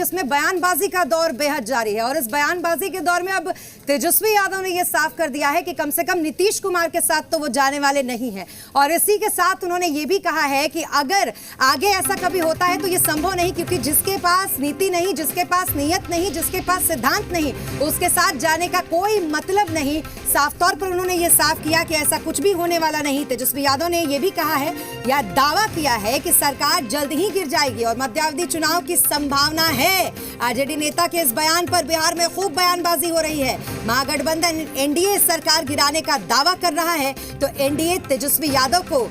जिसमें बयानबाजी का दौर बेहद जारी है। और इस बयानबाजी के दौर में अब तेजस्वी यादव ने यह साफ कर दिया है कि कम से कम नीतीश कुमार के साथ तो वो जाने वाले नहीं हैं। और इसी के साथ उन्होंने ये भी कहा है कि अगर आगे ऐसा कभी होता है तो ये संभव नहीं, क्योंकि जिसके पास नीति नहीं, जिसके पास नीयत नहीं, जिसके पास सिद्धांत नहीं, उसके साथ जाने का कोई मतलब नहीं। साफ तौर पर उन्होंने ये साफ किया कि ऐसा कुछ भी होने वाला नहीं। तेजस्वी यादव ने यह भी कहा है या दावा किया है कि सरकार जल्द ही गिर जाएगी और मध्यावधि चुनाव की संभावना है। आरजेडी नेता के इस बयान पर बिहार में खूब बयानबाजी हो रही है। महागठबंधन एनडीए सरकार गिराने का दावा कर रहा है तो एनडीए तेजस्वी यादव को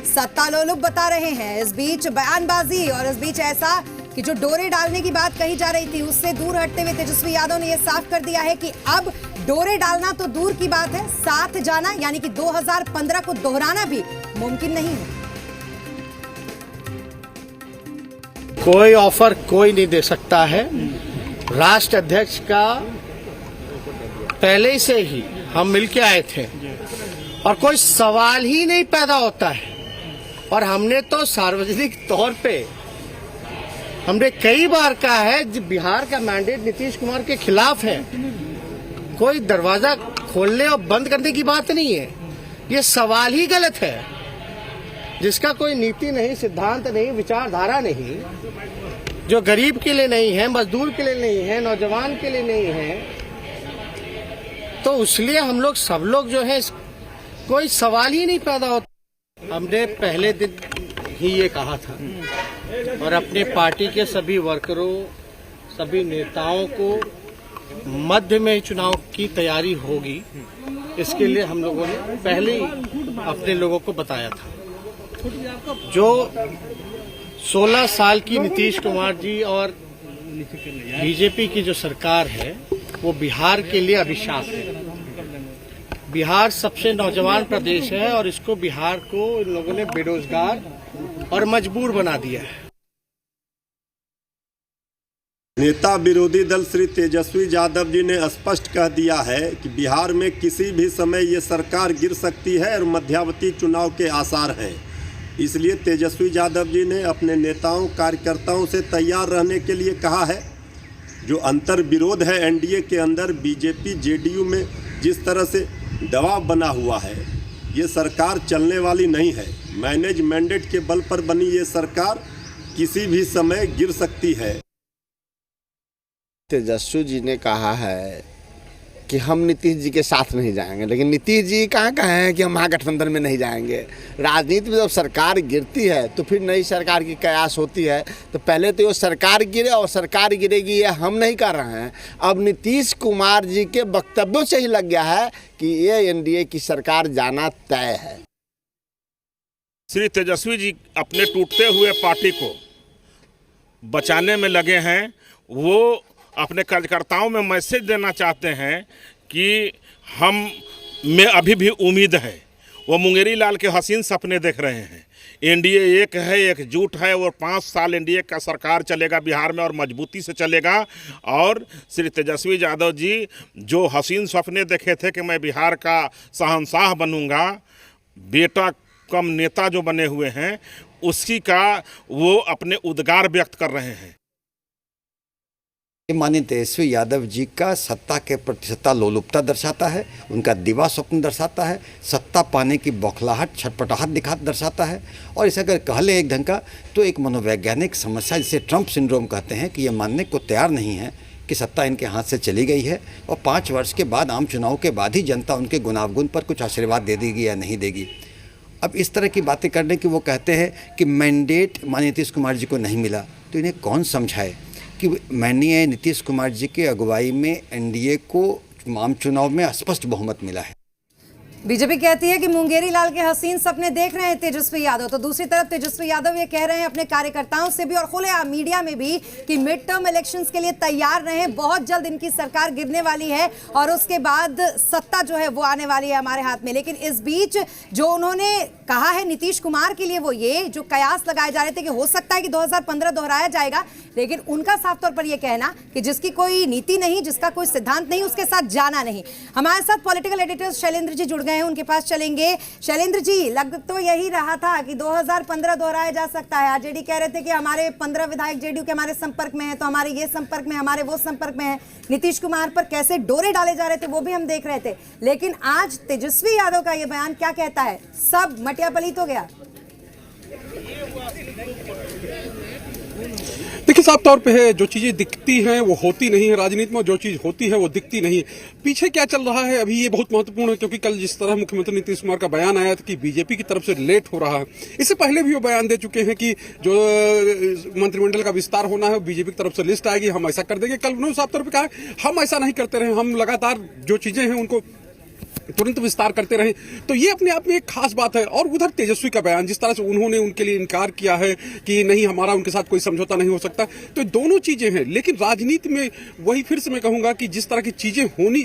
सत्तालोलुप बता रहे हैं। इस बीच बयानबाजी और इस बीच ऐसा कि जो डोरे डालने की बात कही जा रही थी उससे दूर हटते हुए तेजस्वी यादव ने यह साफ कर दिया है कि अब डोरे डालना तो दूर की बात है, साथ जाना यानी कि 2015 को दोहराना भी मुमकिन नहीं है। कोई ऑफर कोई नहीं दे सकता है। राष्ट्र अध्यक्ष का पहले से ही हम मिलके आए थे और कोई सवाल ही नहीं पैदा होता है। और हमने तो सार्वजनिक तौर पे हमने कई बार कहा है बिहार का मैंडेट नीतीश कुमार के खिलाफ है। कोई दरवाजा खोलने और बंद करने की बात नहीं है, ये सवाल ही गलत है। जिसका कोई नीति नहीं, सिद्धांत नहीं, विचारधारा नहीं, जो गरीब के लिए नहीं है, मजदूर के लिए नहीं है, नौजवान के लिए नहीं है, तो इसलिए हम लोग सब लोग जो है कोई सवाल ही नहीं पैदा होता। हमने पहले दिन ही ये कहा था और अपने पार्टी के सभी वर्करों, सभी नेताओं को मध्य में चुनाव की तैयारी होगी, इसके लिए हम लोगों ने पहले ही अपने लोगों को बताया था। जो 16 साल की नीतीश कुमार जी और बीजेपी की जो सरकार है वो बिहार के लिए अभिशाप है। बिहार सबसे नौजवान प्रदेश है और इसको बिहार को इन लोगों ने बेरोजगार और मजबूर बना दिया है। नेता विरोधी दल श्री तेजस्वी यादव जी ने स्पष्ट कह दिया है कि बिहार में किसी भी समय ये सरकार गिर सकती है और मध्यावधि चुनाव के आसार हैं। इसलिए तेजस्वी यादव जी ने अपने नेताओं, कार्यकर्ताओं से तैयार रहने के लिए कहा है। जो अंतर विरोध है एनडीए के अंदर, बीजेपी जेडीयू में जिस तरह से दबाव बना हुआ है, ये सरकार चलने वाली नहीं है। मैनेज मैंडेट के बल पर बनी ये सरकार किसी भी समय गिर सकती है। तेजस्वी जी ने कहा है कि हम नीतीश जी के साथ नहीं जाएंगे, लेकिन नीतीश जी कहाँ हैं कि हम महागठबंधन में नहीं जाएंगे। राजनीति में जब सरकार गिरती है तो फिर नई सरकार की कयास होती है। तो पहले तो ये सरकार गिरे और सरकार गिरेगी ये हम नहीं कर रहे हैं। अब नीतीश कुमार जी के वक्तव्यों से ही लग गया है कि ये एनडीए की सरकार जाना तय है। श्री तेजस्वी जी अपने टूटते हुए पार्टी को बचाने में लगे हैं। वो अपने कार्यकर्ताओं में मैसेज देना चाहते हैं कि हम में अभी भी उम्मीद है। वो मुंगेरी लाल के हसीन सपने देख रहे हैं। एनडीए एक है, एकजुट है और 5 साल एनडीए का सरकार चलेगा बिहार में और मजबूती से चलेगा। और श्री तेजस्वी यादव जी जो हसीन सपने देखे थे कि मैं बिहार का शहंशाह बनूंगा, बेटा कम नेता जो बने हुए हैं, उसी का वो अपने उद्गार व्यक्त कर रहे हैं। माननीय तेजस्वी यादव जी का सत्ता के प्रति सत्ता लोलुपता दर्शाता है, उनका दिवा स्वप्न दर्शाता है, सत्ता पाने की बौखलाहट, छटपटाहट दर्शाता है। और इसे अगर कह लें एक ढंग का तो एक मनोवैज्ञानिक समस्या जिसे ट्रंप सिंड्रोम कहते हैं कि ये मानने को तैयार नहीं है कि सत्ता इनके हाथ से चली गई है और 5 वर्ष के बाद आम चुनाव के बाद ही जनता उनके गुनावगुन पर कुछ आशीर्वाद दे देगी या नहीं देगी। अब इस तरह की बातें करने की वो कहते हैं कि मैंडेट माननीय नीतीश कुमार जी को नहीं मिला, तो इन्हें कौन समझाए कि माननीय नीतीश कुमार जी की अगुवाई में एनडीए को आम चुनाव में स्पष्ट बहुमत मिला है। बीजेपी कहती है कि मुंगेरी लाल के हसीन सपने देख रहे हैं तेजस्वी यादव, तो दूसरी तरफ तेजस्वी यादव ये कह रहे हैं अपने कार्यकर्ताओं से भी और खुलेआम मीडिया में भी कि मिड टर्म इलेक्शंस के लिए तैयार रहें। बहुत जल्द इनकी सरकार गिरने वाली है और उसके बाद सत्ता जो है वो आने वाली है हमारे हाथ में। लेकिन इस बीच जो उन्होंने कहा है नीतीश कुमार के लिए, वो ये जो कयास लगाए जा रहे थे कि हो सकता है कि 2015 दोहराया जाएगा, लेकिन उनका साफ तौर पर यह कहना कि जिसकी कोई नीति नहीं, जिसका कोई सिद्धांत नहीं, उसके साथ जाना नहीं। हमारे साथ पॉलिटिकल एडिटर शैलेंद्र जी जुड़ गए हैं, उनके पास चलेंगे। शैलेंद्र जी, लग तो यही रहा था कि 2015 दोहराया जा सकता है। आरजेडी कह रहे थे कि हमारे 15 विधायक जेडीयू के हमारे संपर्क में है, तो हमारे ये संपर्क में, हमारे वो संपर्क में है। नीतीश कुमार पर कैसे डोरे डाले जा रहे थे वो भी हम देख रहे थे। लेकिन आज तेजस्वी यादव का ये बयान क्या कहता है? सब मटिया पलीत हो गया। देखिए, साफ तौर पे है, जो चीजें दिखती हैं वो होती नहीं है राजनीति में, जो चीज होती है वो दिखती नहीं है। पीछे क्या चल रहा है अभी ये बहुत महत्वपूर्ण है, क्योंकि कल जिस तरह मुख्यमंत्री नीतीश कुमार का बयान आया था कि बीजेपी की तरफ से लेट हो रहा है, इससे पहले भी वो बयान दे चुके हैं कि जो मंत्रिमंडल का विस्तार होना है बीजेपी की तरफ से लिस्ट आएगी, हम ऐसा कर देंगे। कल उन्होंने साफ तौर पर कहा हम ऐसा नहीं करते रहे, हम लगातार जो चीजें हैं उनको तुरंत विस्तार करते रहे। तो ये अपने आप में एक खास बात है। और उधर तेजस्वी का बयान, जिस तरह से उन्होंने उनके लिए इनकार किया है कि नहीं, हमारा उनके साथ कोई समझौता नहीं हो सकता, तो दोनों चीजें हैं। लेकिन राजनीति में वही फिर से मैं कहूंगा कि जिस तरह की चीजें होनी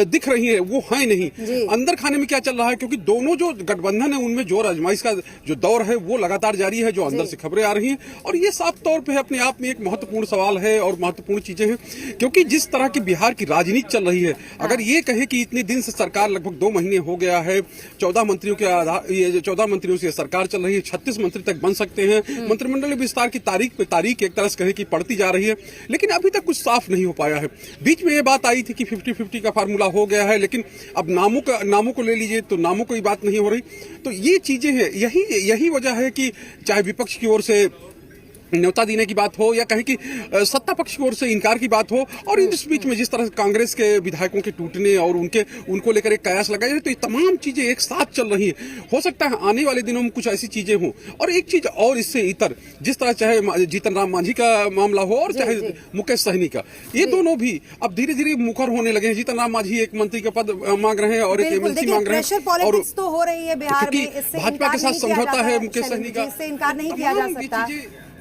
दिख रही है वो है नहीं। अंदर खाने में क्या चल रहा है, क्योंकि दोनों जो गठबंधन है उनमें जोर आजमाइश का जो दौर है वो लगातार जारी है, जो अंदर से खबरें आ रही हैं। और ये साफ तौर पर अपने आप में एक महत्वपूर्ण सवाल है और महत्वपूर्ण चीजें हैं, क्योंकि जिस तरह की बिहार की राजनीति चल रही है, अगर ये कहे कि इतने दिन से सरकार, लगभग 2 महीने हो गया है, 14 मंत्रियों के आधार, ये 14 मंत्रियों से सरकार चल रही है, 36 मंत्री तक बन सकते हैं, मंत्रिमंडल विस्तार की तारीख पे तारीख एक तरह से कहे कि पड़ती जा रही है, लेकिन अभी तक कुछ साफ नहीं हो पाया है। बीच में ये बात आई थी कि 50-50 का फार्मूला हो गया है, लेकिन अब नामों को ले लीजिए तो नामों की बात नहीं हो रही। तो ये चीजें हैं, यही वजह है कि चाहे विपक्ष की ओर से न्योता देने की बात हो या कहीं कि सत्ता पक्ष की ओर से इनकार की बात हो, और इस बीच में जिस तरह से कांग्रेस के विधायकों के टूटने और उनको लेकर एक कयास लगाया जाए, तो ये तमाम चीजें एक साथ चल रही हैं। हो सकता है आने वाले दिनों में कुछ ऐसी चीजें हों। और एक चीज और इससे इतर, जिस तरह चाहे जीतन राम मांझी का मामला हो और चाहे मुकेश सहनी का, ये दोनों भी अब धीरे धीरे मुखर होने लगे हैं। जीतन राम मांझी एक मंत्री का पद मांग रहे हैं और एक एमएलसी मांग रहे हैं, और तो हो रही है बिहार में, भाजपा के साथ समझौता है मुकेश सहनी का, इससे इनकार नहीं किया जा सकता।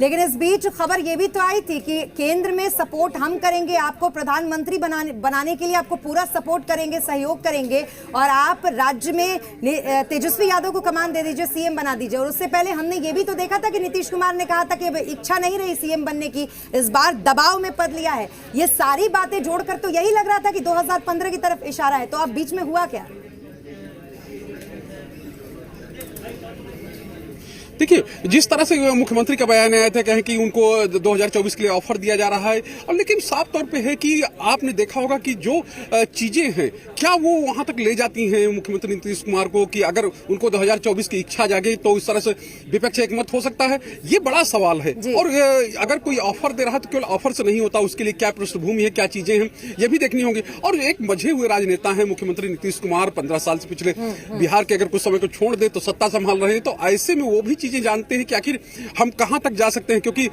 लेकिन इस बीच खबर ये भी तो आई थी कि केंद्र में सपोर्ट हम करेंगे, आपको प्रधानमंत्री बनाने के लिए आपको पूरा सपोर्ट करेंगे, सहयोग करेंगे, और आप राज्य में तेजस्वी यादव को कमान दे दीजिए, सीएम बना दीजिए। और उससे पहले हमने ये भी तो देखा था कि नीतीश कुमार ने कहा था कि इच्छा नहीं रही सीएम बनने की, इस बार दबाव में पद लिया है। ये सारी बातें जोड़कर तो यही लग रहा था कि 2015 की तरफ इशारा है। तो अब बीच में हुआ क्या? देखिए, जिस तरह से मुख्यमंत्री का बयान आया था कहे कि उनको 2024 के लिए ऑफर दिया जा रहा है, और लेकिन साफ तौर पे है कि आपने देखा होगा कि जो चीजें हैं क्या वो वहां तक ले जाती हैं मुख्यमंत्री नीतीश कुमार को, कि अगर उनको 2024 की इच्छा जागे तो इस तरह से विपक्ष एकमत हो सकता है। ये बड़ा सवाल है। और अगर कोई ऑफर दे रहा है तो केवल ऑफर से नहीं होता, उसके लिए क्या पृष्ठभूमि है, क्या चीजें हैं, ये भी देखनी होगी। और एक मजे हुए राजनेता है मुख्यमंत्री नीतीश कुमार, 15 साल से पिछले बिहार के अगर कुछ समय को छोड़ दे तो सत्ता संभाल रहे हैं, तो ऐसे में वो भी चीजें जानते हैं कि आखिर हम कहां तक जा सकते हैं। क्योंकि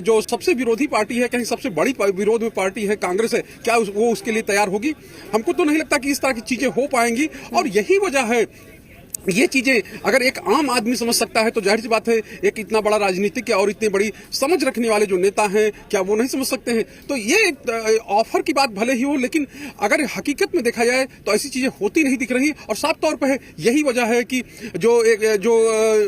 जो सबसे विरोधी पार्टी है, कहीं सबसे बड़ी विरोध में पार्टी है कांग्रेस है, क्या वो उसके लिए तैयार होगी? हमको तो नहीं लगता कि इस तरह की चीजें हो पाएंगी। और यही वजह है, ये चीजें अगर एक आम आदमी समझ सकता है तो जाहिर सी बात है एक इतना बड़ा राजनीतिक और इतनी बड़ी समझ रखने वाले जो नेता हैं, क्या वो नहीं समझ सकते हैं? तो ये ऑफर की बात भले ही हो, लेकिन अगर हकीकत में देखा जाए तो ऐसी चीजें होती नहीं दिख रही। और साफ तौर पर है, यही वजह है कि जो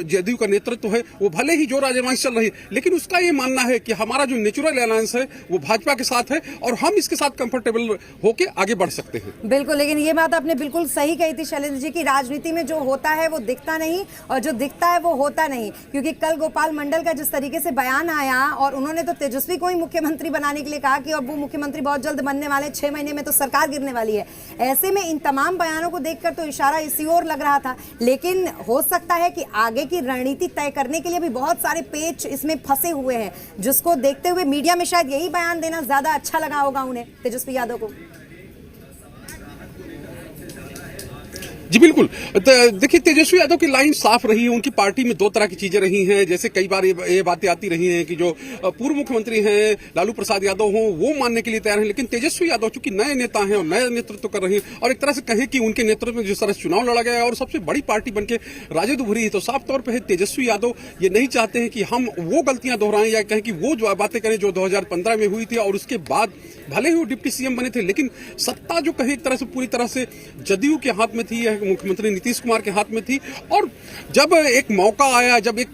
जदयू का नेतृत्व है वो भले ही जो आजमाइश चल रही है, लेकिन उसका ये मानना है कि हमारा जो नेचुरल अलायंस है वो भाजपा के साथ है और हम इसके साथ कंफर्टेबल होकर आगे बढ़ सकते हैं। बिल्कुल, लेकिन ये बात आपने बिल्कुल सही कही थी शैलेंद्र जी की, राजनीति में जो होता है वो दिखता नहीं और जो दिखता है वो होता नहीं। क्योंकि कल गोपाल मंडल का जिस तरीके से बयान आया, और उन्होंने तो तेजस्वी को ही मुख्यमंत्री बनाने के लिए कहा कि अब वो मुख्यमंत्री बहुत जल्द बनने वाले, 6 महीने में तो सरकार गिरने वाली है। ऐसे में इन तमाम बयानों को देखकर तो इशारा इसी ओर लग रहा था। लेकिन हो सकता है कि आगे की रणनीति तय करने के लिए भी बहुत सारे पेच इसमें फंसे हुए हैं, जिसको देखते हुए मीडिया में शायद यही बयान देना ज्यादा अच्छा लगा होगा उन्हें, तेजस्वी यादव को। जी बिल्कुल, देखिए तेजस्वी यादव की लाइन साफ रही है। उनकी पार्टी में 2 तरह की चीजें रही हैं। जैसे कई बार ये बातें आती रही हैं कि जो पूर्व मुख्यमंत्री हैं लालू प्रसाद यादव हों वो मानने के लिए तैयार हैं, लेकिन तेजस्वी यादव चूंकि नए नेता हैं और नया नेतृत्व कर रहे हैं, और एक तरह से कहें कि उनके नेतृत्व में जिस तरह से चुनाव लड़ा गया और सबसे बड़ी पार्टी बनकर राजद उभरी है, तो साफ तौर पर है तेजस्वी यादव ये नहीं चाहते हैं कि हम वो गलतियां दोहराएं या कहें कि वो जो बातें करें जो 2015 में हुई थी। और उसके बाद भले ही वो डिप्टी सीएम बने थे, लेकिन सत्ता जो कहे एक तरह से पूरी तरह से जदयू के हाथ में थी, मुख्यमंत्री नीतीश कुमार के हाथ में थी। और जब एक मौका आया, जब एक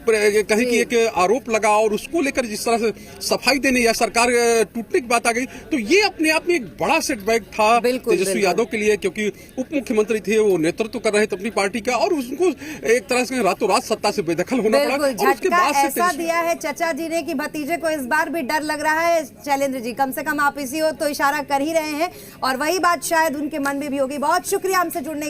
कहें कि एक आरोप लगा और उसको लेकर जिस तरह से सफाई देने या सरकार टूटने की बात आ गई, तो ये अपने आप में एक बड़ा सेटबैक था तेजस्वी यादव के लिए, क्योंकि उप मुख्यमंत्री थे, वो नेतृत्व कर रहे थे अपनी पार्टी का, और उनको एक तरह से रातों रात सत्ता से बेदखल होना पड़ा। बिल्कुल, झटका ऐसा दिया है चचा जी ने कि भतीजे को इस बार भी डर लग रहा है। शैलेंद्र जी, कम से कम आप इसी हो तो इशारा कर ही रहे हैं, और वही बात शायद उनके मन में भी होगी। बहुत शुक्रिया हमसे जुड़ने